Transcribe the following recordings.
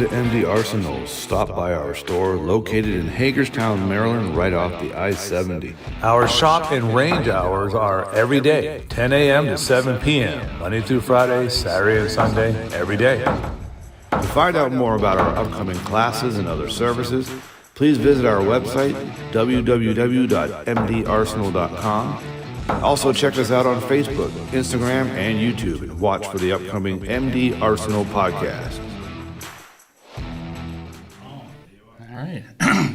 to MD Arsenals. Stop by our store located in Hagerstown, Maryland, right off the I-70. Our shop and range hours are every day, 10 a.m. to 7 p.m., Monday through Friday, Saturday and Sunday, every day. To find out more about our upcoming classes and other services, please visit our website, www.mdarsenal.com. Also check us out on Facebook, Instagram, and YouTube, and watch for the upcoming MD Arsenal podcast. All right.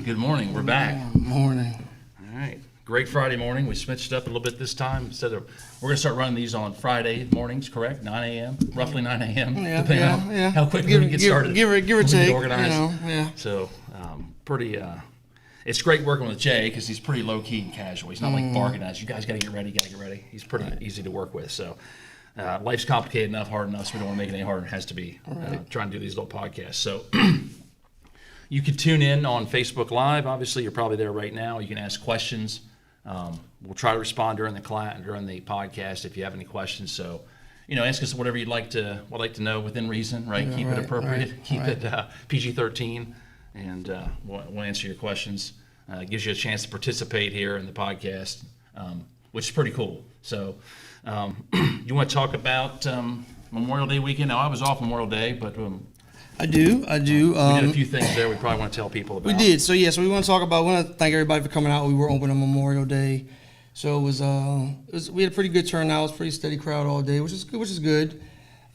Good morning. We're back. Morning. All right. Great Friday morning. We switched up a little bit this time. We're going to start running these on Friday mornings, correct? 9 a.m., roughly 9 a.m. Yeah, depending on how quickly we get started. Give or take. Organized. Yeah. So, pretty. It's great working with Jay because he's pretty low key and casual. He's not like barking at us. You guys got to get ready. He's pretty easy to work with. So, life's complicated enough, hard enough. So we don't want to make it any harder than it has to be. Trying to do these little podcasts. So. You can tune in on Facebook Live. Obviously, you're probably there right now. You can ask questions. We'll try to respond during the podcast if you have any questions. So, ask us whatever you'd like to know within reason, right? Keep it appropriate. Keep it PG-13, and we'll answer your questions. It gives you a chance to participate here in the podcast, which is pretty cool. So, you want to talk about Memorial Day weekend? Now, I was off Memorial Day, but I do. we did a few things there we probably want to tell people about. We did. So we want to thank everybody for coming out. We were open on Memorial Day. So we had a pretty good turnout. It was a pretty steady crowd all day, which is good.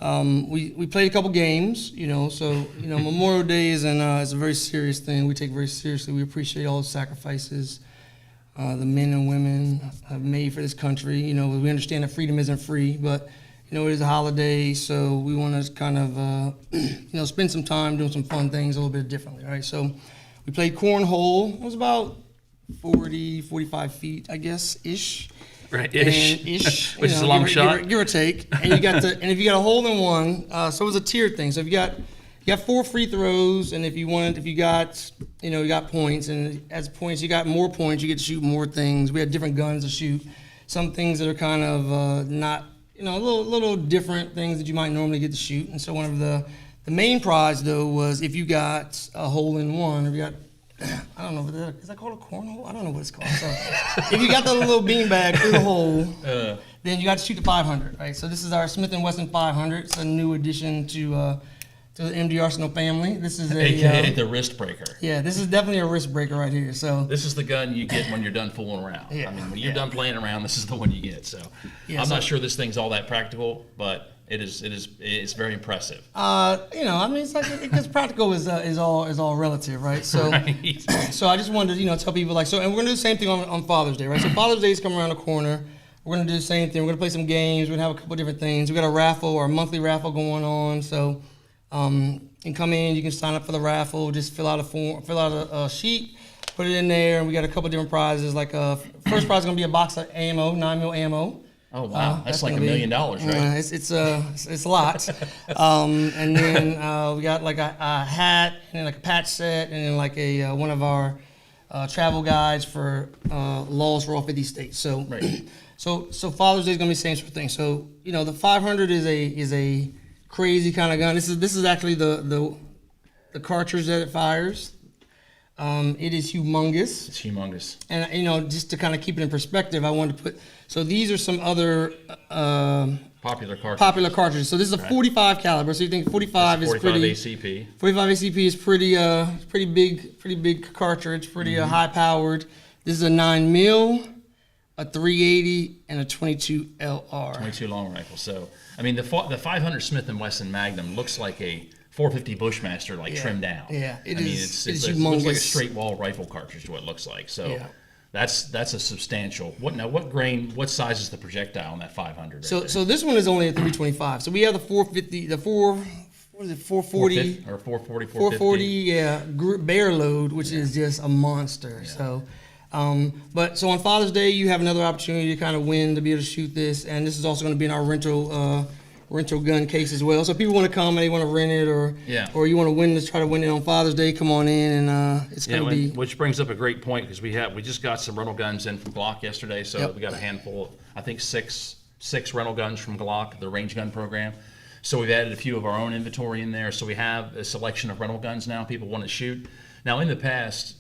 We played a couple games, Memorial Day is a very serious thing. We take it very seriously. We appreciate all the sacrifices the men and women have made for this country. We understand that freedom isn't free, but it is a holiday, so we want to kind of, spend some time doing some fun things a little bit differently, right? So we played cornhole. It was about 40, 45 feet, I guess, ish. Right, ish. Which is a long shot. Give or take. And if you got a hole in one, so it was a tiered thing. So if you got 4 free throws, and if you got points, and as points, you got more points, you get to shoot more things. We had different guns to shoot. Some things that are kind of not, little different things that you might normally get to shoot. And so one of the main prize, though, was if you got a hole in one, or you got, I don't know, is that called a cornhole? I don't know what it's called. So if you got the little beanbag through the hole, then you got to shoot the 500, right? So this is our Smith & Wesson 500. It's a new addition to the MD Arsenal family. This is AKA the wrist breaker. Yeah, this is definitely a wrist breaker right here. So this is the gun you get when you're done fooling around. Yeah, when you're done playing around, this is the one you get. So I'm not sure this thing's all that practical, but it's very impressive. It's like because practical is all relative, right? So right. So I just wanted to tell people and we're gonna do the same thing on Father's Day, right? So Father's Day is coming around the corner. We're gonna do the same thing. We're gonna play some games. We're gonna have a couple different things. We got a raffle, our monthly raffle going on. So you can come in, you can sign up for the raffle. Just fill out a sheet, put it in there, and we got a couple different prizes. Like first prize is gonna be a box of ammo, 9mm ammo. Oh wow, that's like $1 million, right? It's a lot. And then we got like a hat, and then like a patch set, and then like a one of our travel guides for laws for all 50 states. So right. So Father's Day is gonna be the same sort of thing. So the 500 is a crazy kind of gun. This is actually the cartridge that it fires. It is humongous. It's humongous. And just to kind of keep it in perspective, I wanted to put. So these are some other popular cartridges. So this is a 45 caliber. So you think 45 is pretty. 45 ACP. 45 ACP is pretty big cartridge, pretty high powered. This is a 9mm, a 380, and a 22 LR. 22 long rifle. So the 500 Smith & Wesson Magnum looks like a 450 Bushmaster trimmed down. Yeah, it is. It humongous. looks like a straight wall rifle cartridge is what it looks like. So yeah. That's a substantial. What size is the projectile on that 500? So this one is only a 325. So we have the 450, 440 or 440, 440, yeah, bare load, which is just a monster. Yeah. So. So on Father's Day, you have another opportunity to kind of win to be able to shoot this, and this is also going to be in our rental gun case as well. So if people want to come and they want to rent it, or you want to try to win it on Father's Day, come on in, and it's going to be. Which brings up a great point because we just got some rental guns in from Glock yesterday, so we got a handful of, I think six rental guns from Glock, the range gun program. So we've added a few of our own inventory in there. So we have a selection of rental guns now people want to shoot. Now in the past,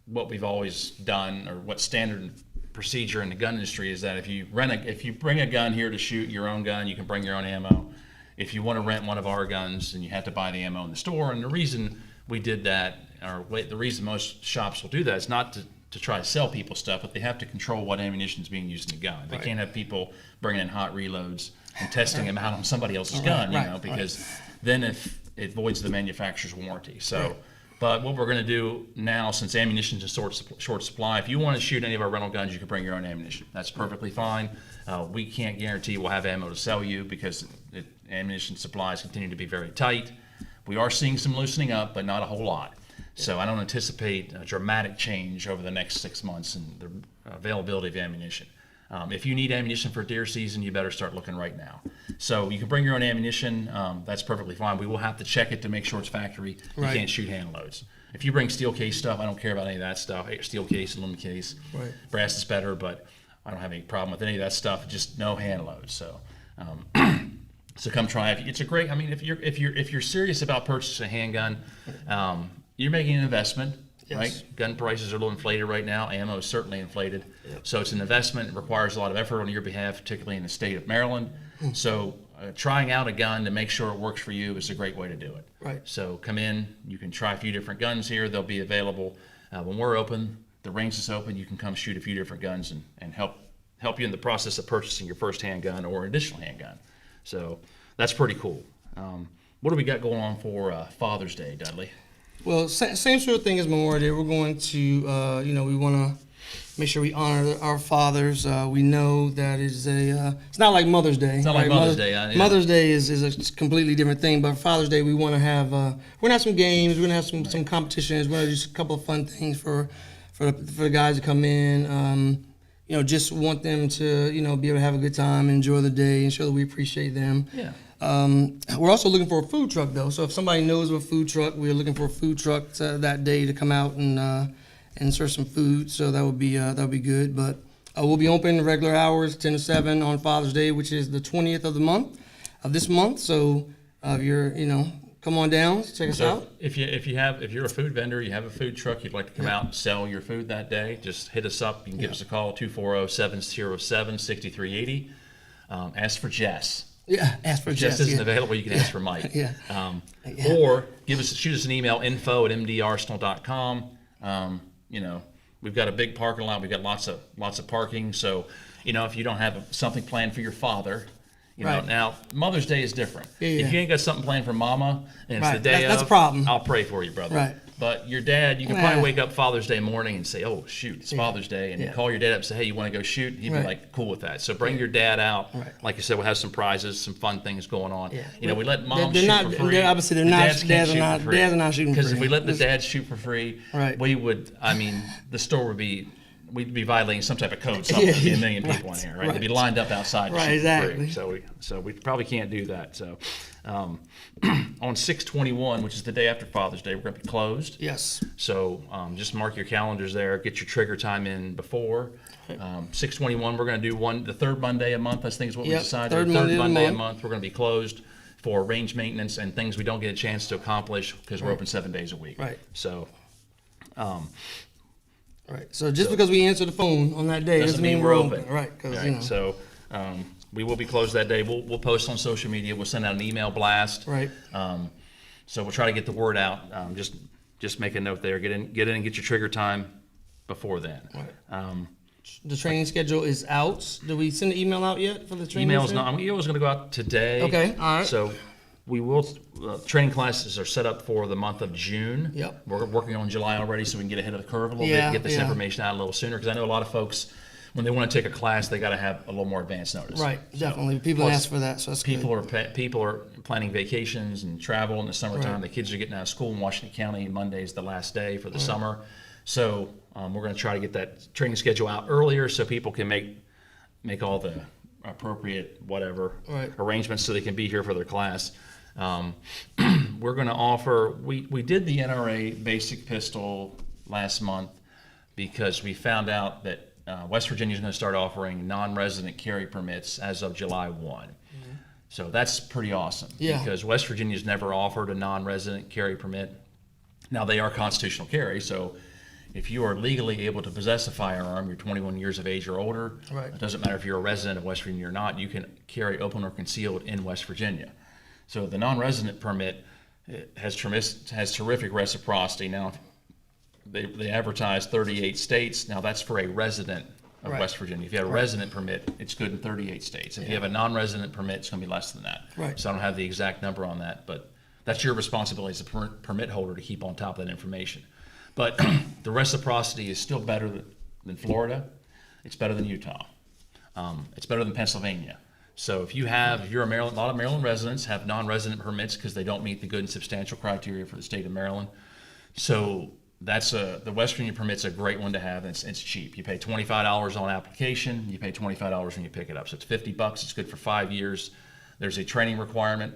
what we've always done, or what standard procedure in the gun industry is that if you bring a gun here to shoot your own gun, you can bring your own ammo. If you want to rent one of our guns, then you have to buy the ammo in the store. And the reason we did that, or the reason most shops will do that, is not to try to sell people stuff, but they have to control what ammunition is being used in the gun. They can't have people bringing in hot reloads and testing them out on somebody else's gun, because then if it voids the manufacturer's warranty. So. But what we're going to do now, since ammunition is in short supply, if you want to shoot any of our rental guns, you can bring your own ammunition. That's perfectly fine. We can't guarantee we'll have ammo to sell you because ammunition supplies continue to be very tight. We are seeing some loosening up, but not a whole lot. So I don't anticipate a dramatic change over the next 6 months in the availability of ammunition. If you need ammunition for deer season, you better start looking right now. So you can bring your own ammunition. That's perfectly fine. We will have to check it to make sure it's factory. You can't shoot hand loads. If you bring steel case stuff, I don't care about any of that stuff. Steel case, aluminum case, brass is better, but I don't have any problem with any of that stuff. Just no hand loads. So, so come try it. It's a great. I mean, if you're serious about purchasing a handgun, you're making an investment. Yes. Right, gun prices are a little inflated right now. Ammo is certainly inflated, so it's an investment. It requires a lot of effort on your behalf, particularly in the state of Maryland. So, trying out a gun to make sure it works for you is a great way to do it. Right. So, come in. You can try a few different guns here. They'll be available when we're open. The range is open. You can come shoot a few different guns and help you in the process of purchasing your first handgun or additional handgun. So, that's pretty cool. What do we got going on for Father's Day, Dudley? Well, same sort of thing as Memorial Day. We're going to, we want to make sure we honor our fathers. We know that is it's not like Mother's Day. It's not like Mother's Day. Yeah. Mother's Day is a completely different thing. But Father's Day, we want to have, some games. We're going to have some competitions. We're going to do a couple of fun things for the guys to come in. Just want them to, be able to have a good time, enjoy the day, and show that we appreciate them. Yeah. We're also looking for a food truck, though. So if somebody knows of a food truck, we're looking for a food truck that day to come out and serve some food. So that would be good. But we'll be open regular hours, 10 to 7 on Father's Day, which is the 20th of this month. So if you're, come on down, check us out. If you're a food vendor, you have a food truck, you'd like to come out and sell your food that day, just hit us up. You can give us a call, 240-707-6380. Ask for Jess. Yeah, ask for Jess. Jess isn't available. You can ask for Mike. Or shoot us an email, info@mdarsenal.com. We've got a big parking lot. We've got lots of parking. So, if you don't have something planned for your father, now Mother's Day is different. If you ain't got something planned for Mama and it's the day that's a problem. I'll pray for you, brother. Right. But your dad, you can probably wake up Father's Day morning and say, "Oh shoot, it's Father's Day," and you call your dad up and say, "Hey, you want to go shoot?" He'd be like, "Cool with that." So bring your dad out. Like you said, we'll have some prizes, some fun things going on. We let moms shoot for free. Obviously, dads are not shooting for free. Because if we let the dads shoot for free, we would. I mean, the store would be. We'd be violating some type of code. There'd be a million people in here, right? They'd be lined up outside to shoot for free. So we probably can't do that. So on 6/21, which is the day after Father's Day, we're going to be closed. Yes. So just mark your calendars there. Get your trigger time in before. 6/21, we're going to do the third Monday a month. I think is what we decided. Third Monday a month. We're going to be closed for range maintenance and things we don't get a chance to accomplish because we're open 7 days a week. Right. So. Right. So because we answer the phone on that day doesn't mean we're open. Right. So we will be closed that day. We'll post on social media. We'll send out an email blast. Right. So we'll try to get the word out. Just make a note there. Get in and get your trigger time before then. Right. The training schedule is out. Did we send the email out yet for the training? Email's not. Email is going to go out today. Okay. All right. So. We will. Training classes are set up for the month of June. Yep. We're working on July already, so we can get ahead of the curve a little bit and get this information out a little sooner. Because I know a lot of folks, when they want to take a class, they got to have a little more advance notice. Right. Definitely. People ask for that, so that's good. People are planning vacations and travel in the summertime. The kids are getting out of school in Washington County. Monday is the last day for the summer, so we're going to try to get that training schedule out earlier so people can make all the appropriate arrangements so they can be here for their class. We're going to offer. We did the NRA basic pistol last month because we found out that West Virginia is going to start offering non-resident carry permits as of July 1. So that's pretty awesome. Yeah. Because West Virginia's never offered a non-resident carry permit. Now, they are constitutional carry, so if you are legally able to possess a firearm, you're 21 years of age or older. Right. It doesn't matter if you're a resident of West Virginia or not, you can carry open or concealed in West Virginia. So the non-resident permit has terrific reciprocity. Now, they advertise 38 states. Now, that's for a resident of Right. West Virginia. If you have a Right. resident permit, it's good in 38 states. If you have a non-resident permit, it's going to be less than that. Right. So I don't have the exact number on that, but that's your responsibility as a permit holder to keep on top of that information. But the reciprocity is still better than Florida. It's better than Utah. It's better than Pennsylvania. So if you're a Maryland, a lot of Maryland residents have non-resident permits because they don't meet the good and substantial criteria for the state of Maryland. So the West Virginia permit's a great one to have. And it's cheap. You pay $25 on application. You pay $25 when you pick it up. So it's $50. It's good for 5 years. There's a training requirement,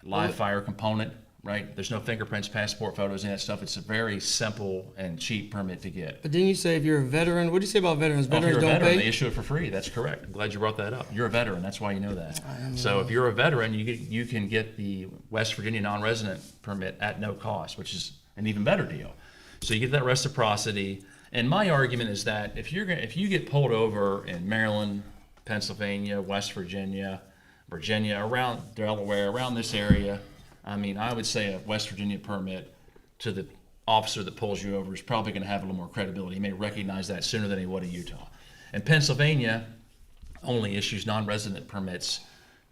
live fire component. Right? There's no fingerprints, passport photos, any of that stuff. It's a very simple and cheap permit to get. But didn't you say if you're a veteran, what do you say about veterans? If Veterans you're a don't veteran, pay? they issue it for free. That's correct. I'm glad you brought that up. You're a veteran. That's why you know that. So if you're a veteran, you can get the West Virginia non-resident permit at no cost, which is an even better deal. So you get that reciprocity. And my argument is that if you get pulled over in Maryland, Pennsylvania, West Virginia, around Delaware, around this area, I mean, I would say a West Virginia permit to the officer that pulls you over is probably going to have a little more credibility. He may recognize that sooner than he would in Utah. And Pennsylvania only issues non-resident permits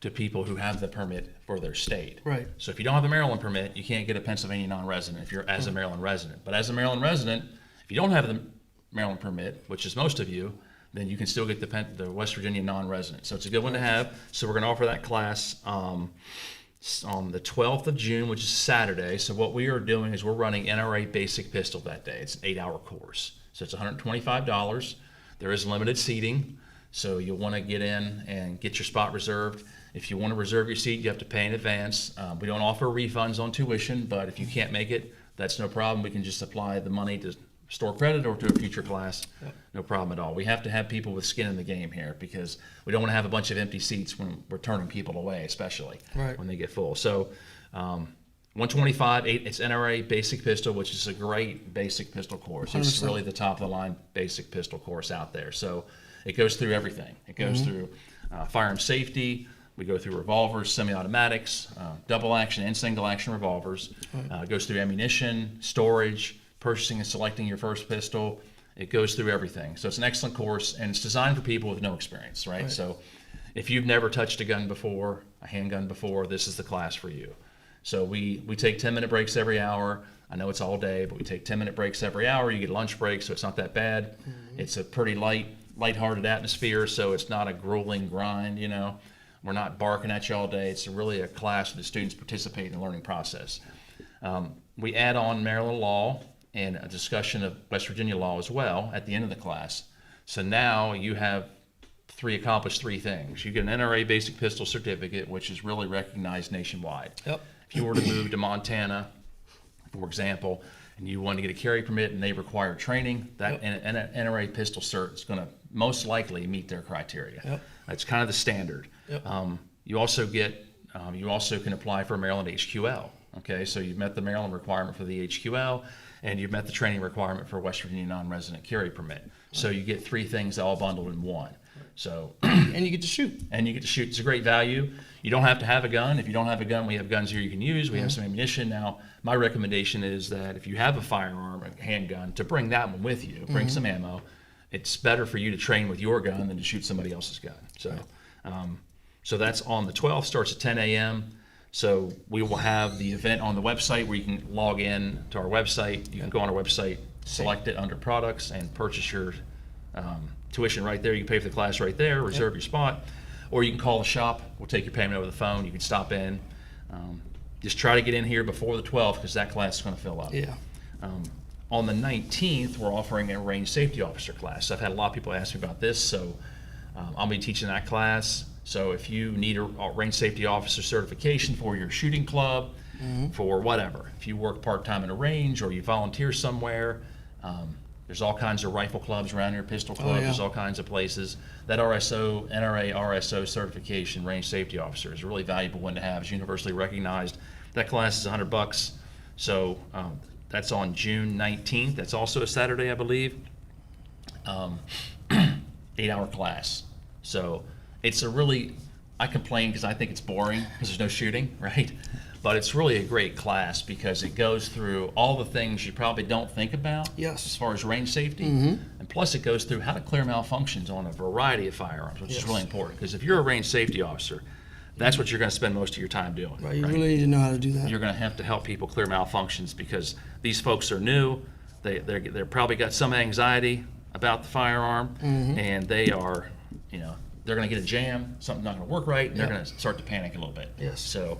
to people who have the permit for their state. Right. So if you don't have the Maryland permit, you can't get a Pennsylvania non-resident if you're as a Maryland resident. But as a Maryland resident, if you don't have the Maryland permit, which is most of you, then you can still get the West Virginia non-resident. So it's a good one to have. So we're going to offer that class on the 12th of June, which is Saturday. So what we are doing is we're running NRA Basic Pistol that day. It's an 8-hour course. So it's $125. There is limited seating, so you'll want to get in and get your spot reserved. If you want to reserve your seat, you have to pay in advance. We don't offer refunds on tuition, but if you can't make it, that's no problem. We can just apply the money to store credit or to a future class. No problem at all. We have to have people with skin in the game here because we don't want to have a bunch of empty seats when we're turning people away, especially when they get full. So 125, it's NRA Basic Pistol, which is a great basic pistol course. 100%. It's really the top of the line basic pistol course out there. So it goes through everything. It goes through firearm safety. We go through revolvers, semi-automatics, double action and single action revolvers. It goes through ammunition, storage, purchasing and selecting your first pistol. It goes through everything. So it's an excellent course, and it's designed for people with no experience, right? So if you've never touched a gun before, a handgun before, this is the class for you. So we take 10-minute breaks every hour. I know it's all day, but we take 10-minute breaks every hour. You get lunch breaks, so it's not that bad. It's a pretty lighthearted atmosphere, so it's not a grueling grind, you know. We're not barking at you all day. It's really a class where the students participate in the learning process. We add on Maryland law and a discussion of West Virginia law as well at the end of the class. So now you have accomplished three things. You get an NRA Basic Pistol Certificate, which is really recognized nationwide. Yep. If you were to move to Montana, for example, and you want to get a carry permit and they require training, that NRA pistol cert is going to most likely meet their criteria. Yep. That's kind of the standard. Yep. You also can apply for a Maryland HQL. Okay, so you've met the Maryland requirement for the HQL, and you've met the training requirement for West Virginia non-resident carry permit. So you get three things all bundled in one. So and you get to shoot. It's a great value. You don't have to have a gun. If you don't have a gun, we have guns here you can use. We have some ammunition. Now, my recommendation is that if you have a firearm, a handgun, to bring that one with you. Bring some ammo. It's better for you to train with your gun than to shoot somebody else's gun. So, so that's on the 12th. Starts at 10 a.m. So we will have the event on the website where you can log in to our website. You can go on our website, select it under products, and purchase your tuition right there. You can pay for the class right there, reserve your spot, or you can call the shop. We'll take your payment over the phone. You can stop in. Just try to get in here before the 12th because that class is going to fill up. Yeah. On the 19th, we're offering a range safety officer class. I've had a lot of people ask me about this, so I'll be teaching that class. So if you need a range safety officer certification for your shooting club, for whatever, if you work part-time in a range or you volunteer somewhere, There's all kinds of rifle clubs around here, pistol clubs. yeah. There's all kinds of places. That NRA RSO certification, range safety officer, is a really valuable one to have. It's universally recognized. That class is $100. So that's on June 19th. That's also a Saturday, I believe. 8-hour class. So it's a really, I complain because I think it's boring because there's no shooting, right? But it's really a great class because it goes through all the things you probably don't think about as far as range safety. And plus it goes through how to clear malfunctions on a variety of firearms, which is really important. Because if you're a range safety officer, that's what you're going to spend most of your time doing. Right, you really need to know how to do that. You're going to have to help people clear malfunctions because these folks are new. They're probably got some anxiety about the firearm, and they are, they're going to get a jam, something's not going to work right, and they're going to start to panic a little bit. Yes. So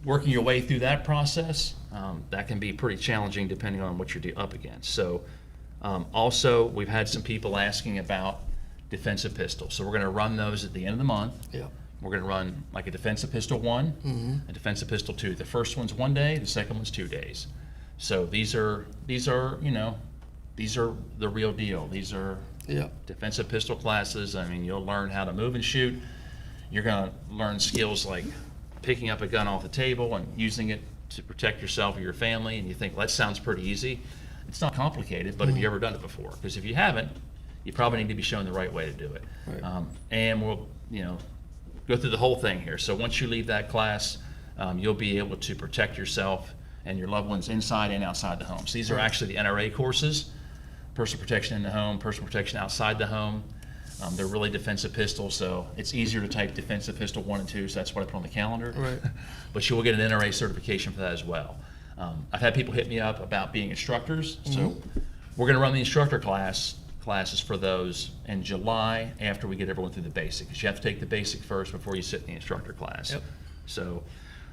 working your way through that process, that can be pretty challenging depending on what you're up against. So also, we've had some people asking about defensive pistols. So we're going to run those at the end of the month. Yeah. We're going to run like a defensive pistol 1, a defensive pistol 2. The first one's 1 day, the second one's 2 days. So these are the real deal. These are defensive pistol classes. I mean, you'll learn how to move and shoot. You're going to learn skills like picking up a gun off the table and using it to protect yourself or your family. And you think, well, that sounds pretty easy. It's not complicated, but have you ever done it before? Because if you haven't, you probably need to be shown the right way to do it. Right. And we'll, go through the whole thing here. So once you leave that class, you'll be able to protect yourself and your loved ones inside and outside the home. So these are actually the NRA courses: personal protection in the home, personal protection outside the home. They're really defensive pistols, so it's easier to type defensive pistol 1 and 2, so that's what I put on the calendar. Right. But you will get an NRA certification for that as well. I've had people hit me up about being instructors, so we're going to run the instructor classes for those in July after we get everyone through the basic, because you have to take the basic first before you sit in the instructor class. Yep. So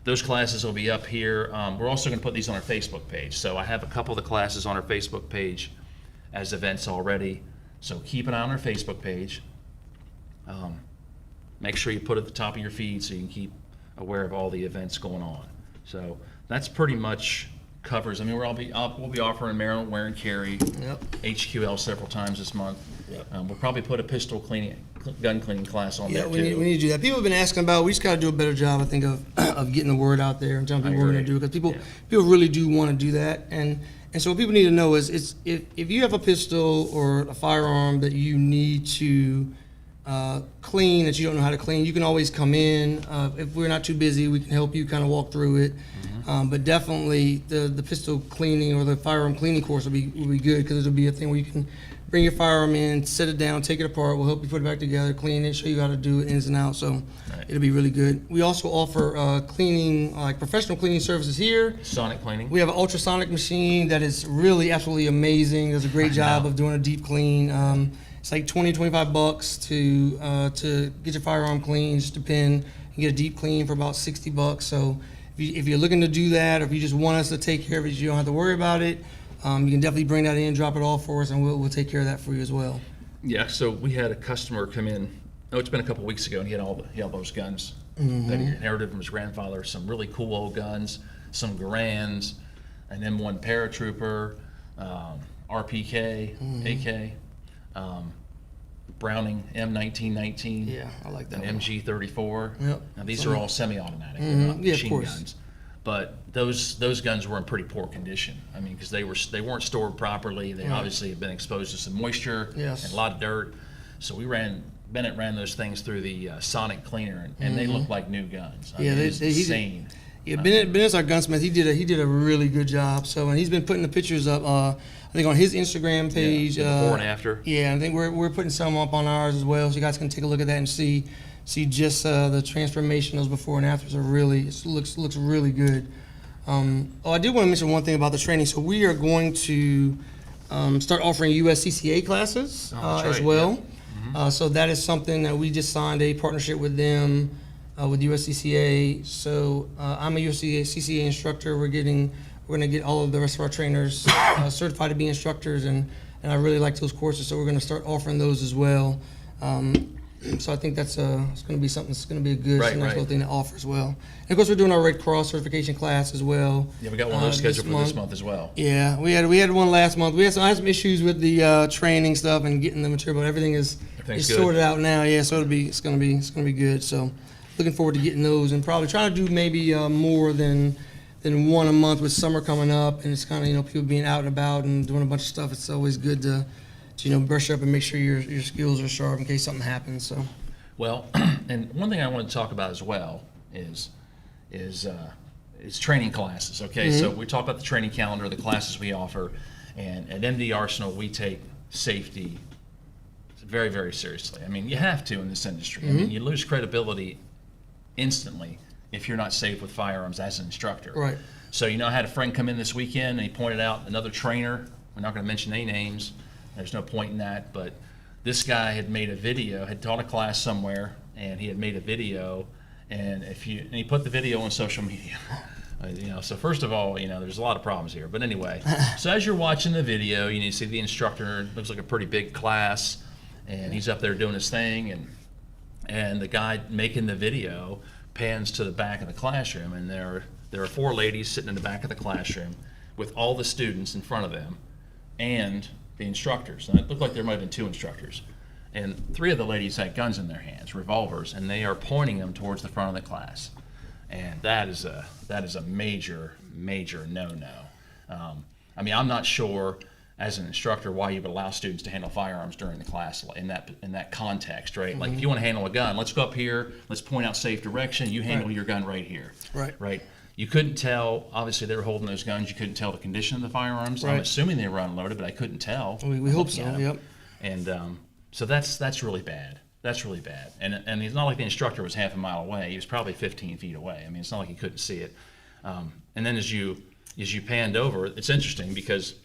those classes will be up here. We're also going to put these on our Facebook page. So I have a couple of the classes on our Facebook page as events already. So keep an eye on our Facebook page. Make sure you put it at the top of your feed so you can keep aware of all the events going on. So that's pretty much covers. I mean, we'll be offering Maryland wear and carry, HQL several times this month. We'll probably put a gun cleaning class on there too. We need to do that. People have been asking about. We just got to do a better job, I think, of getting the word out there and telling people we're going to do it, because people really do want to do that. And so what people need to know is if you have a pistol or a firearm that you need to clean, that you don't know how to clean, you can always come in. If we're not too busy, we can help you kind of walk through it. But definitely the pistol cleaning or the firearm cleaning course will be good, because it'll be a thing where you can bring your firearm in, set it down, take it apart. We'll help you put it back together, clean it, show you how to do it ins and outs. So it'll be really good. We also offer cleaning, like professional cleaning services here. Sonic cleaning. We have an ultrasonic machine that is really absolutely amazing. Does a great job of doing a deep clean. It's like $20-$25 to get your firearm clean. Just depend. You get a deep clean for about $60. So if you're looking to do that, or if you just want us to take care of it, you don't have to worry about it. You can definitely bring that in, drop it off for us, and we'll take care of that for you as well. Yeah. So we had a customer come in. Oh, it's been a couple weeks ago, and he had all those guns that he inherited from his grandfather. Some really cool old guns, some Garands, an M1 paratrooper, RPK, AK. Browning M1919. Yeah, I like that. An MG34. Yep. Now these are all semi-automatic. They're not machine of course. guns. But those guns were in pretty poor condition. I mean, because they weren't stored properly. They obviously have been exposed to some moisture and a lot of dirt. So Bennett ran those things through the sonic cleaner, and they look like new guns. I mean, it's insane. Bennett's our gunsmith. He did a really good job. So, and he's been putting the pictures up. I think on his Instagram page. Before and after. Yeah, I think we're putting some up on ours as well, so you guys can take a look at that and see just the transformation. Those before and afters are looks really good. I did want to mention one thing about the training. So we are going to start offering USCCA classes as well. Yeah. So that is something that we just signed a partnership with them. With USCCA, so I'm a USCCA instructor. We're going to get all of the rest of our trainers certified to be instructors, and I really like those courses, so we're going to start offering those as well. So I think that's it's going to be something that's going to be a good, Right, nice right. little thing to offer as well. And of course, we're doing our Red Cross certification class as well. Yeah, we got one of those scheduled for this month as well. Yeah, we had one last month. I had some issues with the training stuff and getting the material, but everything is Everything's good. sorted out now. Yeah, so it's gonna be good. So looking forward to getting those and probably trying to do maybe more than one a month with summer coming up, and it's kind of people being out and about and doing a bunch of stuff. It's always good to brush up and make sure your skills are sharp in case something happens. So. Well, and one thing I want to talk about as well is training classes. Okay, so we talk about the training calendar, the classes we offer, and at MD Arsenal we take safety very, very seriously. I mean, you have to in this industry. I mean, you lose credibility instantly if you're not safe with firearms as an instructor. Right. So I had a friend come in this weekend and he pointed out another trainer. We're not going to mention any names. There's no point in that, but this guy had made a video, had taught a class somewhere, and he had made a video, and he put the video on social media. So first of all, there's a lot of problems here. But anyway, so as you're watching the video, you see the instructor, looks like a pretty big class, and he's up there doing his thing, and the guy making the video pans to the back of the classroom, and there are 4 ladies sitting in the back of the classroom with all the students in front of them, and the instructors. And it looked like there might have been 2 instructors. And 3 of the ladies had guns in their hands, revolvers, and they are pointing them towards the front of the class. And that is a major, major no-no. I'm not sure as an instructor why you would allow students to handle firearms during the class in that context, right? Like if you want to handle a gun, let's go up here, let's point out safe direction, you handle your gun right here. Right. You couldn't tell, obviously they were holding those guns, you couldn't tell the condition of the firearms. Right. I'm assuming they were unloaded, but I couldn't tell. We hope so, yep. And so that's really bad. That's really bad. And it's not like the instructor was half a mile away. He was probably 15 feet away. I mean, it's not like he couldn't see it. And then as you panned over, it's interesting because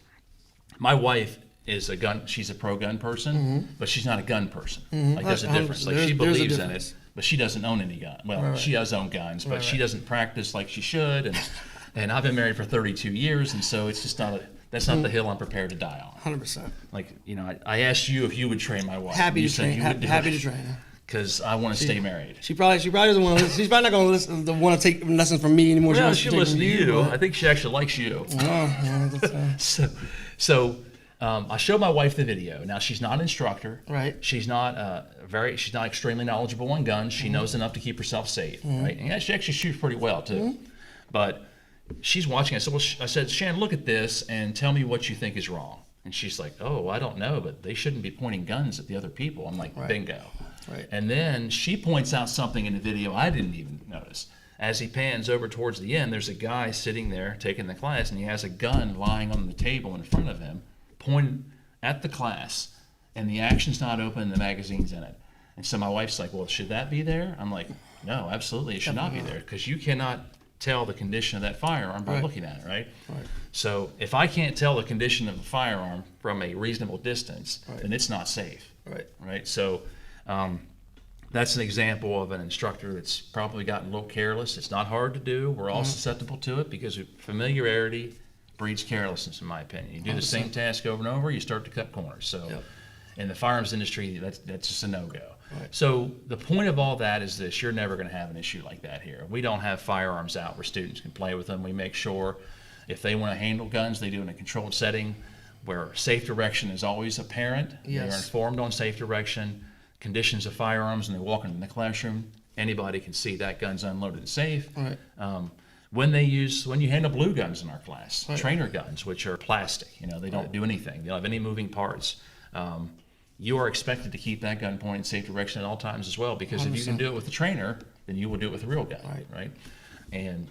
my wife is she's a pro gun person, but she's not a gun person. Like there's a difference. Like she believes in it, but she doesn't own any gun. Well, she does own guns, but she doesn't practice like she should. And I've been married for 32 years, and so it's just that's not the hill I'm prepared to die on. 100%. Like, I asked you if you would train my wife. Happy You to said train. you would do Happy it. to train her. Because I want to stay married. She probably doesn't want to listen. She's probably not going to want to take lessons from me anymore. Well, wants she'll take listen from to you. but- I think she actually likes you. Oh, yeah, that's, I showed my wife the video. Now she's not an instructor. Right. She's not she's not extremely knowledgeable on guns. She knows enough to keep herself safe. Right. And she actually shoots pretty well too. But she's watching. I said, Shan, look at this and tell me what you think is wrong. And she's like, oh, I don't know, but they shouldn't be pointing guns at the other people. I'm like, bingo. Right. And then she points out something in the video I didn't even notice. As he pans over towards the end, there's a guy sitting there taking the class, and he has a gun lying on the table in front of him, pointed at the class, and the action's not open and the magazine's in it. And so my wife's like, well, should that be there? I'm like, no, absolutely, it should not be there, because you cannot tell the condition of that firearm by looking at it, right? So if I can't tell the condition of the firearm from a reasonable distance, then it's not safe. Right. So that's an example of an instructor that's probably gotten a little careless. It's not hard to do. We're all susceptible to it because familiarity breeds carelessness, in my opinion. You do the same task over and over, you start to cut corners. So in the firearms industry, that's just a no-go. So the point of all that is this: you're never going to have an issue like that here. We don't have firearms out where students can play with them. We make sure if they want to handle guns, they do it in a controlled setting where safe direction is always apparent. They are informed on safe direction, conditions of firearms, and they walk into the classroom. Anybody can see that gun's unloaded and safe. When you handle blue guns in our class, trainer guns, which are plastic, they don't do anything. They don't have any moving parts. You are expected to keep that gun pointed in safe direction at all times as well, because 100%. If you can do it with the trainer, then you will do it with a real gun, right? And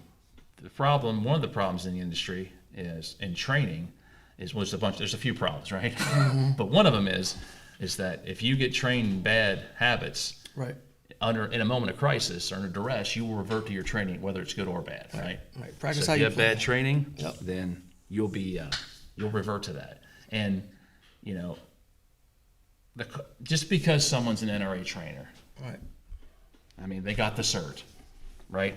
one of the problems in the industry is in training there's a few problems, right? But one of them is that if you get trained in bad habits, in a moment of crisis or under duress, you will revert to your training, whether it's good or bad, right? Practice so how if you have play. bad training, then you'll revert to that. And just because someone's an NRA trainer, I mean, they got the cert, right?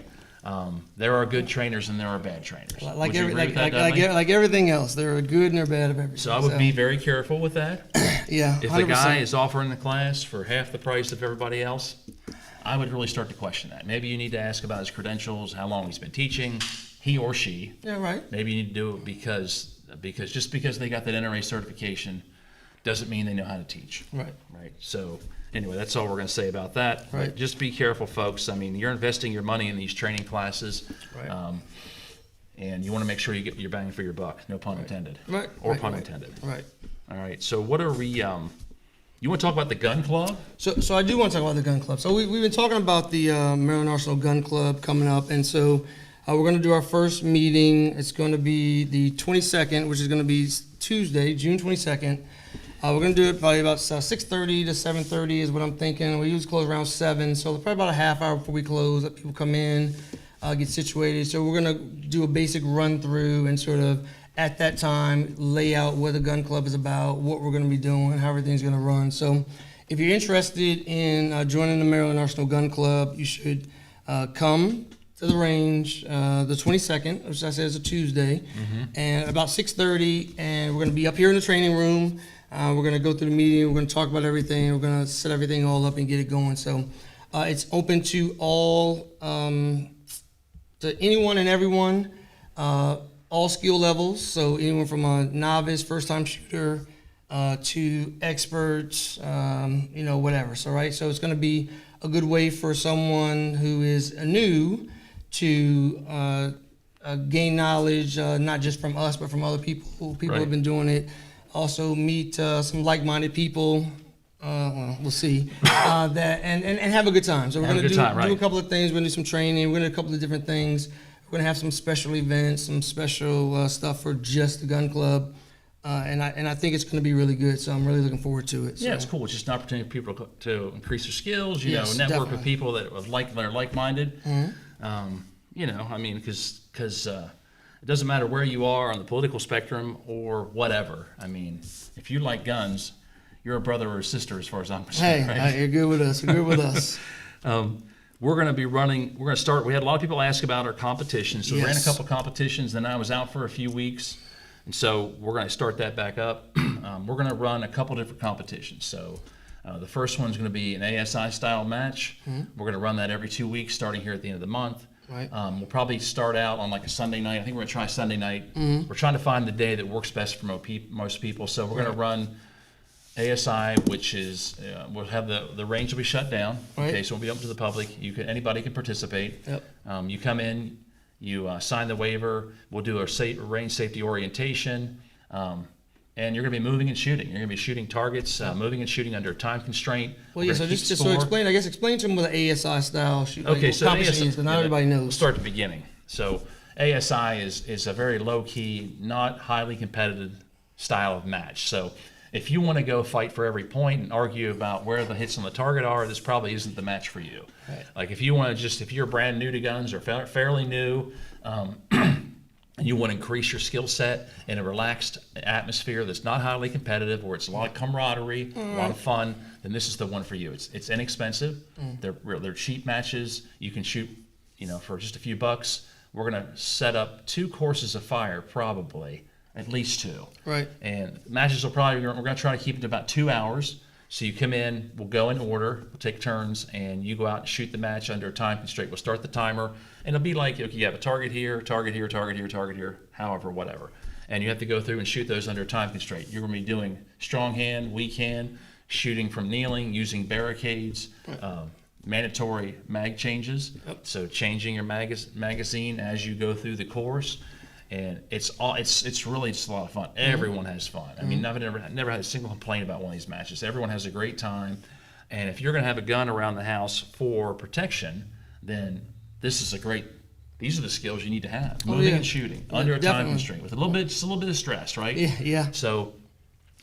There are good trainers and there are bad trainers. Like everything else, there are good and there are bad of everything. So I would be very careful with that. Yeah, If the 100%. guy is offering the class for half the price of everybody else, I would really start to question that. Maybe you need to ask about his credentials, how long he's been teaching, he or she. Yeah, right. Maybe you need to do it because just because they got that NRA certification doesn't mean they know how to teach. Right. Right. So anyway, that's all we're going to say about that. Right. But just be careful, folks. I mean, you're investing your money in these training classes. Right. And you want to make sure you get your bang for your buck. No pun intended. Right. Or right, pun right. intended. Right. All right. So what are we? You want to talk about the gun club? So I do want to talk about the gun club. So we've been talking about the Maryland Arsenal Gun Club coming up, and so we're going to do our first meeting. It's going to be the 22nd, which is going to be Tuesday, June 22nd. We're going to do it probably about 6:30 to 7:30 is what I'm thinking. We usually close around 7, so probably about a half hour before we close, let people come in, get situated. So we're going to do a basic run through and sort of at that time lay out what the gun club is about, what we're going to be doing, how everything's going to run. So if you're interested in joining the Maryland Arsenal Gun Club, you should come to the range the 22nd, which I said is a Tuesday, and about 6:30, and we're going to be up here in the training room. We're going to go through the meeting. We're going to talk about everything. We're going to set everything all up and get it going. So it's open to all, to anyone and everyone, all skill levels. So anyone from a novice, first-time shooter, to experts, whatever. So right. So it's going to be a good way for someone who is new to gain knowledge, not just from us, but from other people. People Right. have been doing it. Also meet some like-minded people. Well, we'll see. That and have a good time. So we're Have a going to good time, right. do a couple of things. We're going to do some training. We're going to do a couple of different things. We're going to have some special events, some special stuff for just the gun club. And I think it's going to be really good. So I'm really looking forward to it. Yeah, So, it's cool. It's just an opportunity for people to increase their skills. Yes, Network definitely. with people that are like-minded. Because it doesn't matter where you are on the political spectrum or whatever. I mean, if you like guns, you're a brother or a sister as far as I'm Hey, concerned. Right? you're good with us. You're good with us. We're going to be running. We're going to start. We had a lot of people ask about our competitions. So we ran a Yes. couple competitions. Then I was out for a few weeks, and so we're going to start that back up. We're going to run a couple different competitions. So the first one's going to be an ASI style match. We're going to run that every 2 weeks, starting here at the end of the month. Right. We'll probably start out on like a Sunday night. I think we're going to try Sunday night. We're trying to find the day that works best for most people. So we're going to run ASI, which is we'll have the range will be shut down. Right. Okay, so it'll be open to the public. Anybody can participate. Yep. You come in, you sign the waiver. We'll do a range safety orientation, and you're going to be moving and shooting. You're going to be shooting targets, moving and shooting under a time constraint. Well, We're yeah. So gonna just keep so score. explain. I guess explain to them what the ASI style shoot. Okay, like, so competition is, because not everybody We'll knows. start at the beginning. So ASI is a very low key, not highly competitive style of match. So if you want to go fight for every point and argue about where the hits on the target are, this probably isn't the match for you. Right. Like if you want to if you're brand new to guns or fairly new, and you want to increase your skill set in a relaxed atmosphere that's not highly competitive, where it's a lot of camaraderie, a lot of fun, then this is the one for you. It's inexpensive. They're cheap matches. You can shoot, for just a few bucks. We're going to set up 2 courses of fire, probably, at least 2. Right. And matches will probably, we're going to try to keep it to about 2 hours. So you come in, we'll go in order, we'll take turns, and you go out and shoot the match under a time constraint. We'll start the timer, and it'll be like, okay, you have a target here, target here, target here, target here, however, whatever. And you have to go through and shoot those under a time constraint. You're going to be doing strong hand, weak hand, shooting from kneeling, using barricades, mandatory mag changes. So changing your magazine as you go through the course. And it's a lot of fun. Everyone has fun. I mean, I've never had a single complaint about one of these matches. Everyone has a great time. And if you're going to have a gun around the house for protection, then these are the skills you need to have. Moving and shooting under a time definitely. constraint with just a little bit of stress, right? Yeah. So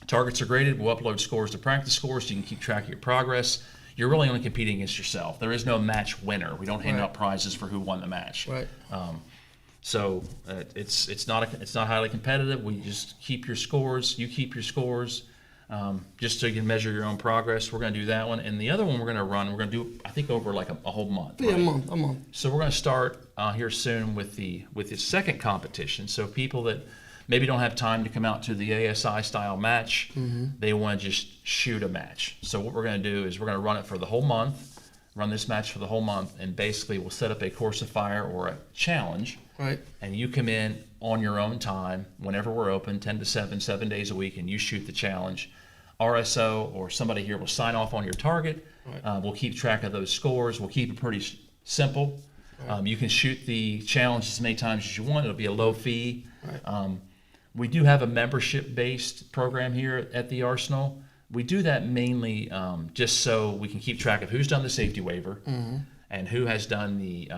targets are graded. We'll upload scores to practice scores so you can keep track of your progress. You're really only competing against yourself. There is no match winner. We don't hand out prizes for who won the match. Right. So it's not highly competitive. We just keep your scores. You keep your scores, just so you can measure your own progress. We're going to do that one, and the other one we're going to do I think over like a whole month. Yeah, right? a month. So we're going to start here soon with the second competition. So people that maybe don't have time to come out to the ASI style match. They want to just shoot a match. So what we're going to do is we're going to run it for the whole month, run this match for the whole month, and basically we'll set up a course of fire or a challenge. Right. And you come in on your own time whenever we're open, 10 to 7 days a week, and you shoot the challenge. RSO or somebody here will sign off on your target. Right. We'll keep track of those scores. We'll keep it pretty simple. Right. You can shoot the challenge as many times as you want. It'll be a low fee. Right. We do have a membership-based program here at the Arsenal. We do that mainly just so we can keep track of who's done the safety waiver and who has done the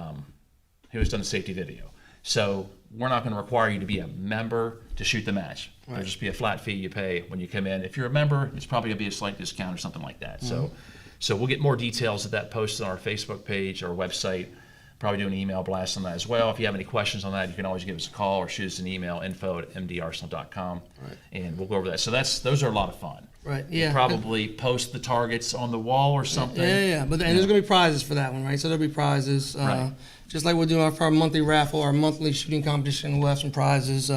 safety video. So we're not going to require you to be a member to shoot the match. Right. There'll just be a flat fee you pay when you come in. If you're a member, it's probably going to be a slight discount or something like that. So we'll get more details of that posted on our Facebook page or website. Probably do an email blast on that as well. If you have any questions on that, you can always give us a call or shoot us an email, info@mdarsenal.com, and we'll go over that. So those are a lot of fun. Right. Yeah. We'll probably post the targets on the wall or something. Yeah. But there's going to be prizes for that one, right? So there'll be prizes. Right. Just like we're doing for our monthly raffle, our monthly shooting competition, we'll have some prizes.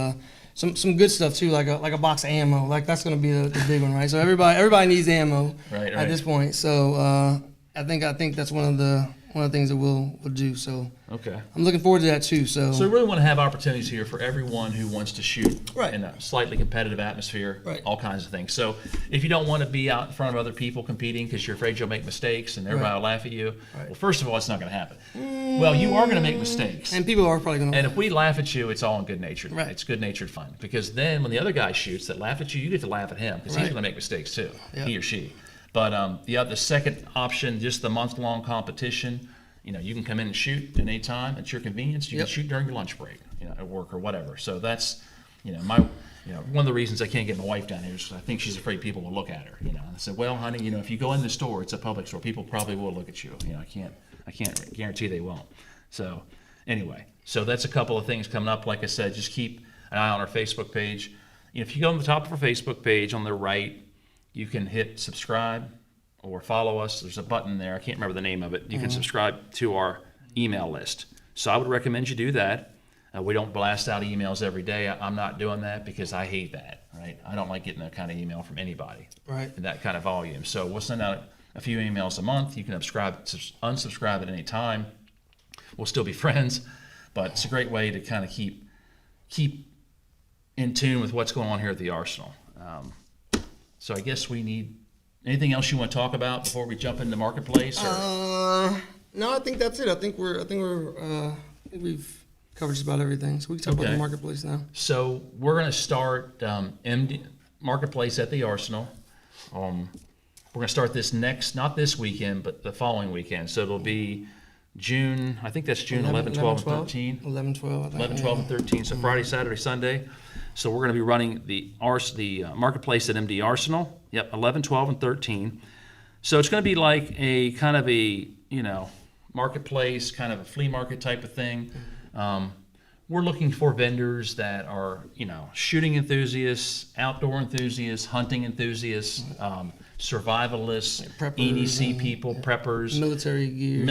Some good stuff too, like a box of ammo. Like that's going to be the big one, right? So everybody needs ammo at this point. So I think that's one of the things that we'll do. So okay, I'm looking forward to that too. So we really want to have opportunities here for everyone who wants to shoot right. in a slightly competitive atmosphere, right. all kinds of things. So if you don't want to be out in front of other people competing because you're afraid you'll make mistakes and everybody will laugh at you, well, first of all, it's not going to happen. Well, you are going to make mistakes, and people are probably going to. And if we laugh at you, it's all in good natured. Right. It's good natured fun because then when the other guy shoots that laugh at you, you get to laugh at him because he's going to make mistakes too, he or she. But the second option, just the month-long competition. You can come in and shoot at any time at your convenience. You can shoot during your lunch break, at work or whatever. So that's, one of the reasons I can't get my wife down here is I think she's afraid people will look at her. And I said, well, honey, if you go in the store, it's a public store. People probably will look at you. I can't guarantee they won't. So anyway, that's a couple of things coming up. Like I said, just keep an eye on our Facebook page. If you go on the top of our Facebook page on the right, you can hit subscribe or follow us. There's a button there. I can't remember the name of it. You can subscribe to our email list. So I would recommend you do that. We don't blast out emails every day. I'm not doing that because I hate that, right? I don't like getting that kind of email from anybody in that kind of volume. So we'll send out a few emails a month. You can unsubscribe at any time. We'll still be friends, but it's a great way to kind of keep in tune with what's going on here at the Arsenal. So I guess we need anything else you want to talk about before we jump into Marketplace? Or? No, I think that's it. I think we've covered just about everything. So we can talk about the Marketplace now. So we're going to start Marketplace at the Arsenal. We're going to start this not this weekend, but the following weekend. So it'll be June, I think that's June 11, 12, and 13. 11, 12, 12, and 13. So Friday, Saturday, Sunday. So we're going to be running the Marketplace at MD Arsenal. Yep, 11, 12, and 13. So it's going to be like a kind of a, marketplace, kind of a flea market type of thing. We're looking for vendors that are, shooting enthusiasts, outdoor enthusiasts, hunting enthusiasts, survivalists, preppers, EDC people, preppers, military gear,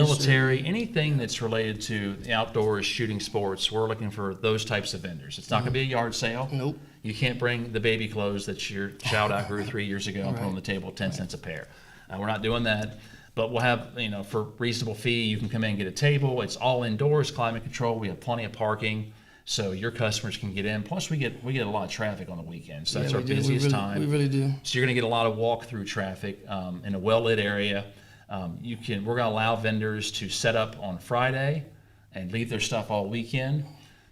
anything that's related to the outdoors, shooting sports. We're looking for those types of vendors. It's not going to be a yard sale. Nope. You can't bring the baby clothes that your child outgrew 3 years ago and put on the table 10 cents a pair. We're not doing that. But we'll have, for reasonable fee, you can come in and get a table. It's all indoors, climate control. We have plenty of parking, so your customers can get in. Plus, we get a lot of traffic on the weekends. So that's our busiest time. We really do. So you're going to get a lot of walk-through traffic in a well-lit area. We're going to allow vendors to set up on Friday and leave their stuff all weekend.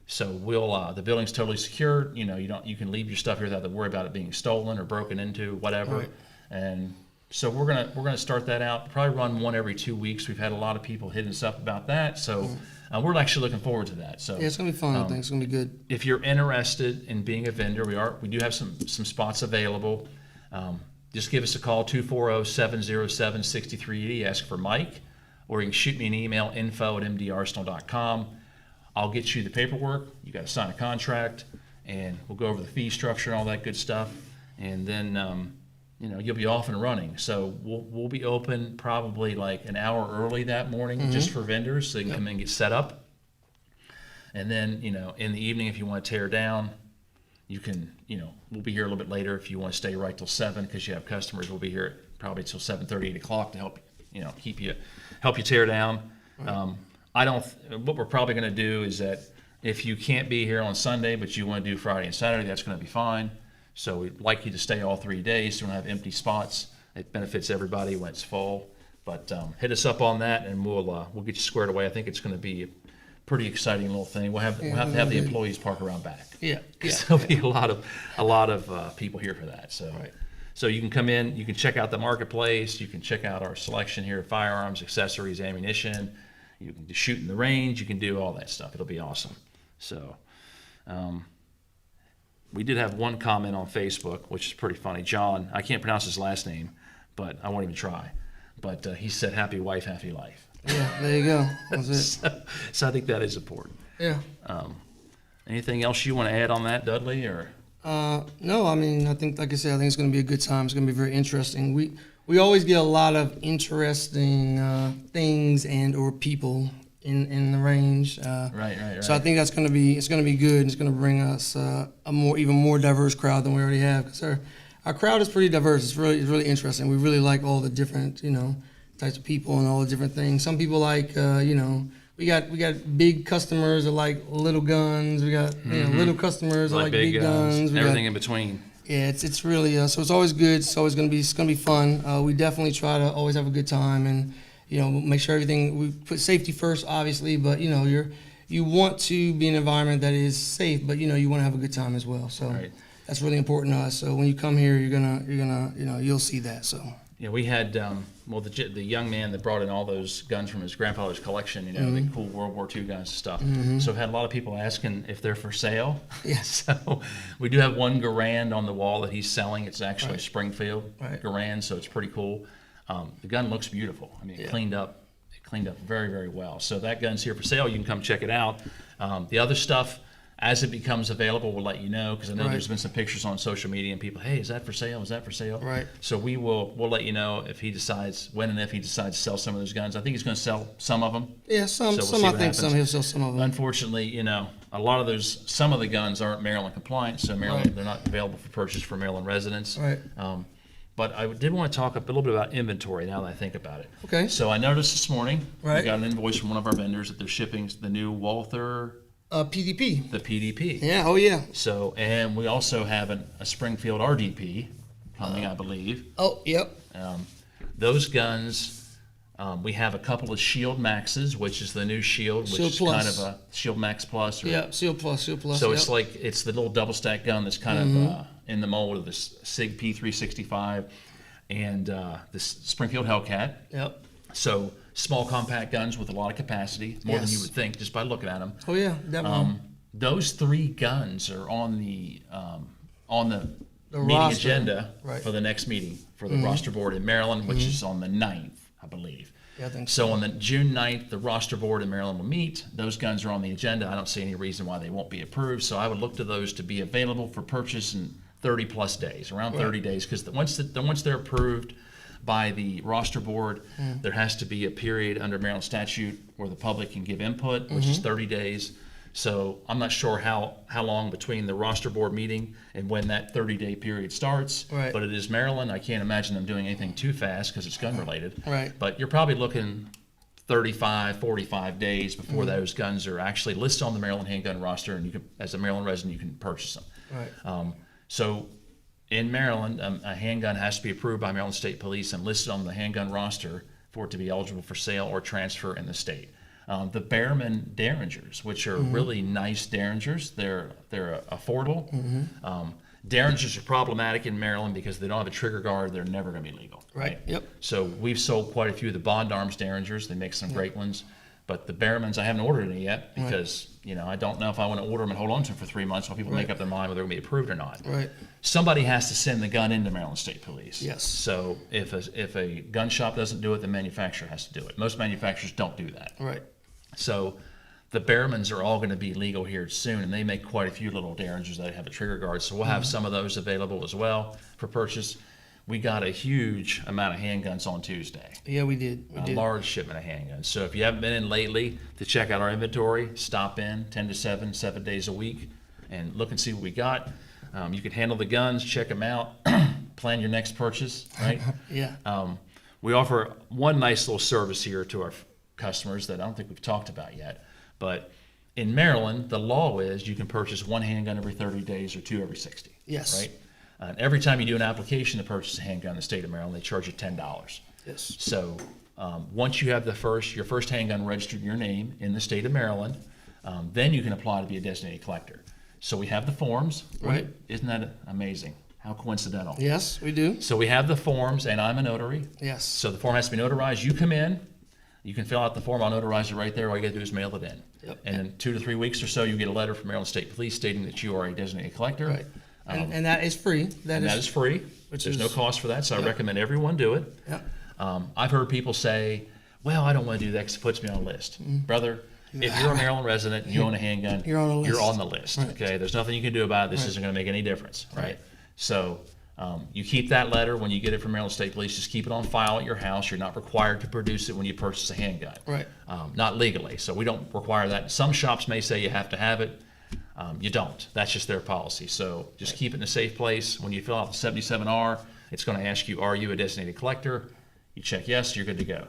So the building's totally secure. You can leave your stuff here without to worry about it being stolen or broken into, whatever. Right. And so we're gonna start that out. Probably run one every 2 weeks. We've had a lot of people hitting us up about that. So we're actually looking forward to that. So it's gonna be fun. I think it's gonna be good. If you're interested in being a vendor, we do have some spots available. Just give us a call, 240-707-6380. Ask for Mike, or you can shoot me an email, info@mdarsenal.com. I'll get you the paperwork. You got to sign a contract, and we'll go over the fee structure and all that good stuff. And then you'll be off and running. So we'll be open probably like an hour early that morning just for vendors, so they can come in and get set up. And then in the evening, if you want to tear down, you can, we'll be here a little bit later if you want to stay right till 7 because you have customers. We'll be here probably till 7:30, 8 o'clock to help, help you tear down. What we're probably going to do is that if you can't be here on Sunday, but you want to do Friday and Saturday, that's going to be fine. So we'd like you to stay all 3 days so we don't have empty spots. It benefits everybody when it's full. But hit us up on that, and we'll get you squared away. I think it's going to be a pretty exciting little thing. We'll have to have the employees park around back. Yeah. There'll be a lot of people here for that. So, so you can come in, you can check out the marketplace, you can check out our selection here of firearms, accessories, ammunition. You can shoot in the range. You can do all that stuff. It'll be awesome. So, we did have one comment on Facebook, which is pretty funny. John, I can't pronounce his last name, but I won't even try. But he said, "Happy wife, happy life." Yeah, there you go. That's it. So I think that is important. Yeah. Anything else you want to add on that, Dudley? Or no, I mean, I think, like I said, I think it's going to be a good time. It's going to be very interesting. We always get a lot of interesting things and or people in the range. Right. So I think it's going to be good. It's going to bring us even more diverse crowd than we already have. Because our crowd is pretty diverse. It's really interesting. We really like all the different types of people and all the different things. Some people like we got big customers that like little guns. We got little customers that like big guns. Everything in between. Yeah, it's really so it's always good. It's always gonna be fun. We definitely try to always have a good time and make sure we put safety first, obviously. But you want to be in an environment that is safe, but you want to have a good time as well. So that's really important to us. So when you come here, you're gonna you'll see that. So. Yeah, we had the young man that brought in all those guns from his grandfather's collection, the cool World War II guns and stuff. So I've had a lot of people asking if they're for sale. Yes. So we do have one Garand on the wall that he's selling. It's actually a Springfield Garand, so it's pretty cool. The gun looks beautiful. I mean, it cleaned up very, very well. So that gun's here for sale. You can come check it out. The other stuff, as it becomes available, we'll let you know, because I know there's been some pictures on social media and people, hey, is that for sale? Is that for sale? Right. So we'll let you know if he decides, when and if he decides to sell some of those guns. I think he's going to sell some of them. Yeah, some So we'll see I what think happens. some he'll sell some of them. Unfortunately, a lot of some of the guns aren't Maryland compliant, so they're not available for purchase for Maryland residents. Right. But I did want to talk a little bit about inventory now that I think about it. Okay. So I noticed this morning, we Right. got an invoice from one of our vendors that they're shipping the new Walther, PDP. the PDP. Yeah. Oh yeah. So, and we also have a Springfield RDP coming, I believe. Oh yep. Those guns, we have a couple of Shield Maxes, which is the new Shield, which Shield is Plus. kind of a Shield Max Plus. Yeah. Shield Plus. So yep. it's the little double stack gun that's kind of in the mold of this SIG P365 and the Springfield Hellcat. Yep. So small compact guns with a lot of capacity, more than Yes. you would think just by looking at them. Oh yeah. Definitely. Those three guns are on the meeting roster. agenda Right. for the next meeting for the roster board in Maryland, which is on the 9th, I believe. Yeah, I think So on the June 9th, the roster board in Maryland will meet. Those guns are on the agenda. I don't see any reason why they won't be approved. So I would look to those to be available for purchase in 30 plus days, around 30 days, because once they're approved by the roster board, there has to be a period under Maryland statute where the public can give input, which is 30 days. So I'm not sure how long between the roster board meeting and when that 30-day period starts. Right. But it is Maryland. I can't imagine them doing anything too fast because it's gun related. Right. But you're probably looking 35, 45 days before those guns are actually listed on the Maryland handgun roster, and you can, as a Maryland resident, you can purchase them. Right. So in Maryland, a handgun has to be approved by Maryland State Police and listed on the handgun roster for it to be eligible for sale or transfer in the state. The Behrman Derringers, which are really nice Derringers, they're affordable. Derringers are problematic in Maryland because they don't have a trigger guard. They're never going to be legal. Right. Yep. So we've sold quite a few of the Bond Arms Derringers. They make some great ones. But the Behrmans, I haven't ordered any yet because, I don't know if I want to order them and hold on to them for 3 months while people make up their mind whether they're going to be approved or not. Right. Somebody has to send the gun into Maryland State Police. Yes. So if a gun shop doesn't do it, the manufacturer has to do it. Most manufacturers don't do that. Right. So the Behrmans are all going to be legal here soon, and they make quite a few little Derringers that have a trigger guard. So we'll have some of those available as well for purchase. We got a huge amount of handguns on Tuesday. Yeah, we did. A large shipment of handguns. So if you haven't been in lately to check out our inventory, stop in 10 to 7 days a week, and look and see what we got. You can handle the guns, check them out, plan your next purchase, right? Yeah. We offer one nice little service here to our customers that I don't think we've talked about yet. But in Maryland, the law is you can purchase one handgun every 30 days or two every 60. Yes. Right? Every time you do an application to purchase a handgun in the state of Maryland, they charge you $10. Yes. So once you have your first handgun registered in your name in the state of Maryland, then you can apply to be a designated collector. So we have the forms. Right. Isn't that amazing? How coincidental. Yes, we do. So we have the forms, and I'm a notary. Yes. So the form has to be notarized. You come in, you can fill out the form. I'll notarize it right there. All you got to do is mail it in. Yep. And in 2 to 3 weeks or so, you get a letter from Maryland State Police stating that you are a designated collector. Right. And that is free. That is free. There's no cost for that, so I recommend everyone do it. Yep. I've heard people say, well, I don't want to do that because it puts me on a list. Brother, if you're a Maryland resident and you own a handgun, You're on a list. you're on the list. Right. Okay, there's nothing you can do about it. This isn't going to make any difference, right? So you keep that letter when you get it from Maryland State Police. Just keep it on file at your house. You're not required to produce it when you purchase a handgun. Right. Not legally, so we don't require that. Some shops may say you have to have it. You don't. That's just their policy. So just keep it in a safe place. When you fill out the 77R, it's going to ask you, are you a designated collector? You check yes, you're good to go.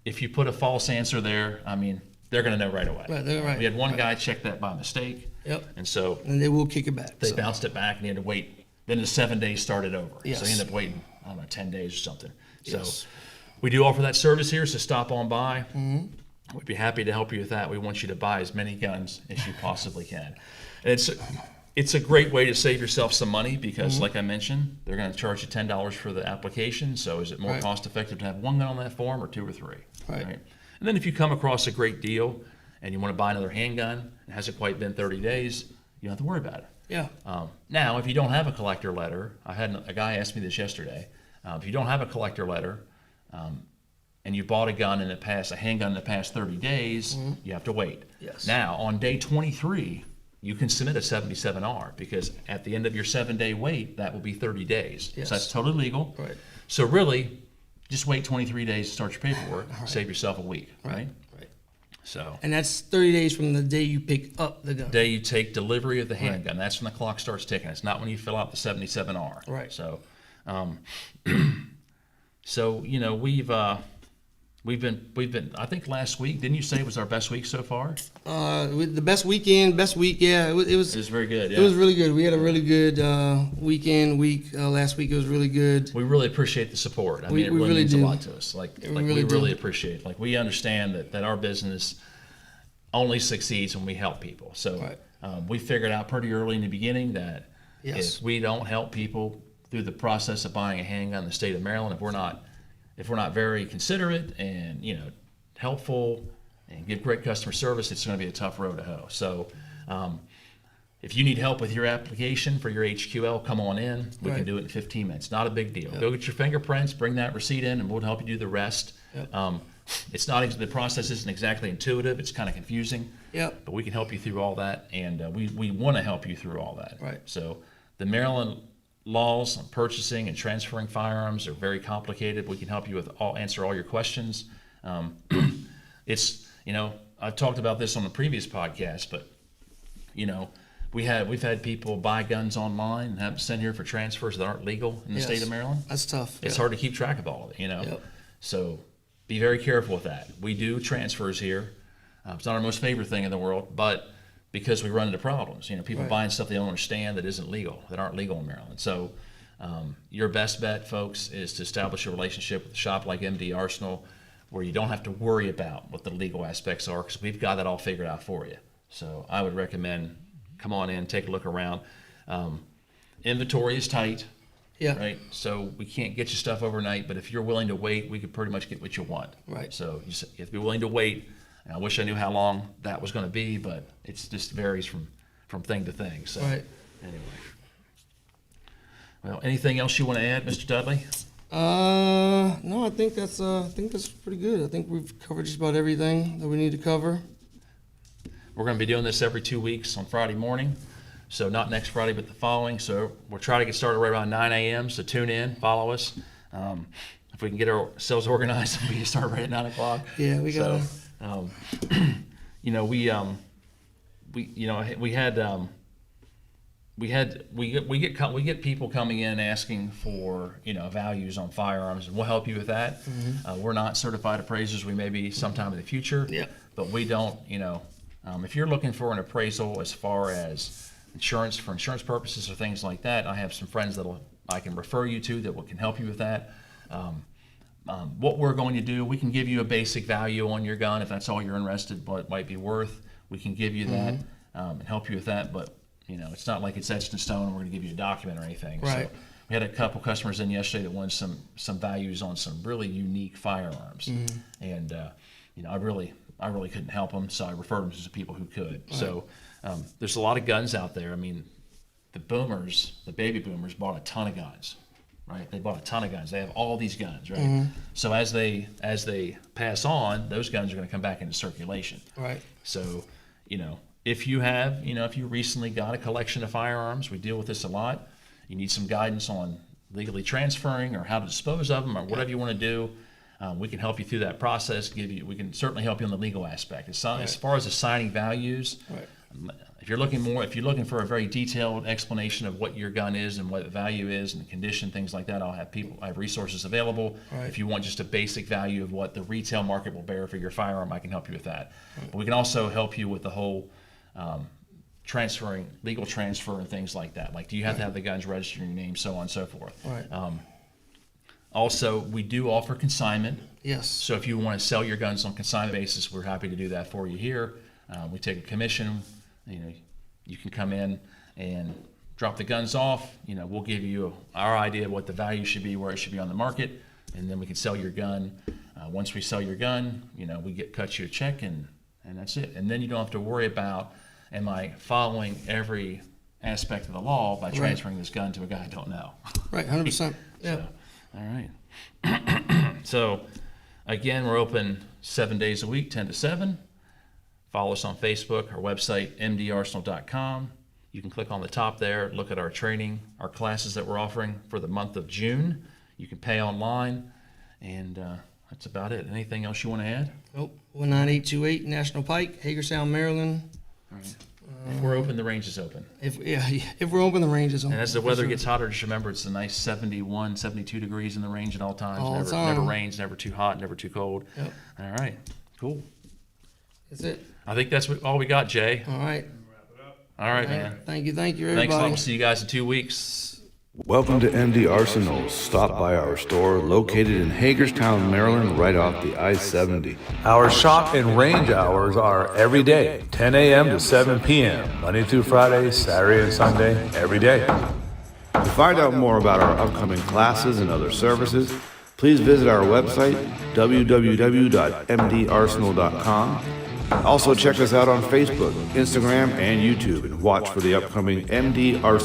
If you put a false answer there, I mean, they're going to know right away. Right, they're right. We had one guy check that by mistake. Yep. And so And they will kick it back. they so. bounced it back and he had to wait. Then the 7 days started over. Yes. So he ended up waiting, I don't know, 10 days or something. So Yes. we do offer that service here, so stop on by. We'd be happy to help you with that. We want you to buy as many guns as you possibly can. And it's a great way to save yourself some money because, like I mentioned, they're going to charge you $10 for the application. So is it more Right. cost effective to have one gun on that form or 2 or 3? Right. And then if you come across a great deal and you want to buy another handgun, it hasn't quite been 30 days, you don't have to worry about it. Yeah. Now, if you don't have a collector letter, I had a guy ask me this yesterday. If you don't have a collector letter, and you bought a gun in the past, a handgun in the past 30 days, you have to wait. Yes. Now, on day 23, you can submit a 77R because at the end of your 7-day wait, that will be 30 days. Yes. So that's totally legal. Right. So really, just wait 23 days to start your paperwork, save yourself a week, right? Right. So And that's 30 days from the day you pick up the gun. day you take delivery of the handgun, that's when the clock starts ticking. It's not when you fill out the 77R. Right. So, so you know, we've been. I think last week, didn't you say it was our best week so far? With the best week. Yeah, it was. It was very good. Yeah. It was really good. We had a really good week. Last week it was really good. We really appreciate the support. I We mean, it really really means do. a lot to us. Like we really really do. appreciate. Like we understand that our business only succeeds when we help people. So Right. we figured out pretty early in the beginning that Yes. if we don't help people through the process of buying a handgun in the state of Maryland, if we're not very considerate and helpful and give great customer service, it's going to be a tough road to hoe. So if you need help with your application for your HQL, come on in. We can Right. do it in 15 minutes. Not a big deal. Go get your fingerprints, bring that receipt in, and we'll help you do the rest. Yep. It's not the process isn't exactly intuitive. It's kind of confusing. Yep. But we can help you through all that, and we want to help you through all that. Right. So the Maryland laws on purchasing and transferring firearms are very complicated. We can help you with answer all your questions. It's I've talked about this on the previous podcast, but we've had people buy guns online and have them sent here for transfers that aren't legal in the Yes. state of Maryland. That's tough. It's hard to keep track of all of it, Yep. So be very careful with that. We do transfers here. It's not our most favorite thing in the world, but because we run into problems, people Right. buying stuff they don't understand that isn't legal, that aren't legal in Maryland. So your best bet, folks, is to establish a relationship with a shop like MD Arsenal where you don't have to worry about what the legal aspects are because we've got that all figured out for you. So I would recommend come on in, take a look around. Inventory is tight. Yeah. Right. So we can't get you stuff overnight, but if you're willing to wait, we could pretty much get what you want. Right. So you have to be willing to wait. And I wish I knew how long that was going to be, but it just varies from thing to thing. So Right. anyway. Well, anything else you want to add, Mr. Dudley? No, I think that's pretty good. I think we've covered just about everything that we need to cover. We're going to be doing this every 2 weeks on Friday morning. So not next Friday, but the following. So we'll try to get started right around 9 a.m. So tune in, follow us. If we can get ourselves organized, we can start right at 9 o'clock. Yeah, we gotta. So, we had we get people coming in asking for values on firearms, and we'll help you with that. We're not certified appraisers. We may be sometime in the future, but we don't. If you're looking for an appraisal as far as insurance purposes or things like that, I have some friends I can refer you to that can help you with that. What we're going to do, we can give you a basic value on your gun if that's all you're interested, what it might be worth. We can give you that and help you with that, but it's not like it's etched in stone and we're going to give you a document or anything. Right. So we had a couple customers in yesterday that wanted some values on some really unique firearms, and I really couldn't help them, so I referred them to some people who could. Right. So there's a lot of guns out there. I mean, the baby boomers bought a ton of guns. Right, they bought a ton of guns. They have all these guns, right? So as they pass on, those guns are going to come back into circulation. Right. So, if you recently got a collection of firearms, we deal with this a lot. You need some guidance on legally transferring or how to dispose of them or whatever you want to do. We can help you through that process. We can certainly help you on the legal aspect. As far as assigning values. Right. If you're looking for a very detailed explanation of what your gun is and what the value is and the condition, things like that, I have resources available. Right. If you want just a basic value of what the retail market will bear for your firearm, I can help you with that. Right. But we can also help you with the whole legal transfer and things like that. Like, do you have to have the guns registered in your name, so on and so forth. Right. Also, we do offer consignment. Yes. So if you want to sell your guns on consignment basis, we're happy to do that for you here. We take a commission. You can come in and drop the guns off. We'll give you our idea of what the value should be, where it should be on the market, and then we can sell your gun. Once we sell your gun, we cut you a check, and that's it. And then you don't have to worry about, am I following every aspect of the law by transferring this gun to a guy I don't know. Right, 100%. Yeah. So, all right. So, again, we're open 7 days a week, 10 to 7. Follow us on Facebook, our website, mdarsenal.com. You can click on the top there, look at our training, our classes that we're offering for the month of June. You can pay online, and that's about it. Anything else you want to add? Nope. 19828 National Pike, Hagerstown, Maryland. All right. If we're open, the range is open. If we're open, the range is open. And as the weather gets hotter, just remember it's a nice 71, 72 degrees in the range at all times. All the time. Never rains, never too hot, never too cold. Yep. All right. Cool. That's it. I think that's all we got, Jay. All right. All right, man. Thank you, everybody. Thanks a lot. We'll see you guys in 2 weeks. Welcome to MD Arsenal. Stop by our store located in Hagerstown, Maryland, right off the I-70. Our shop and range hours are every day, 10 a.m. to 7 p.m., Monday through Friday, Saturday and Sunday, every day. To find out more about our upcoming classes and other services, please visit our website, www.mdarsenal.com. Also check us out on Facebook, Instagram, and YouTube, and watch for the upcoming MD Arsenal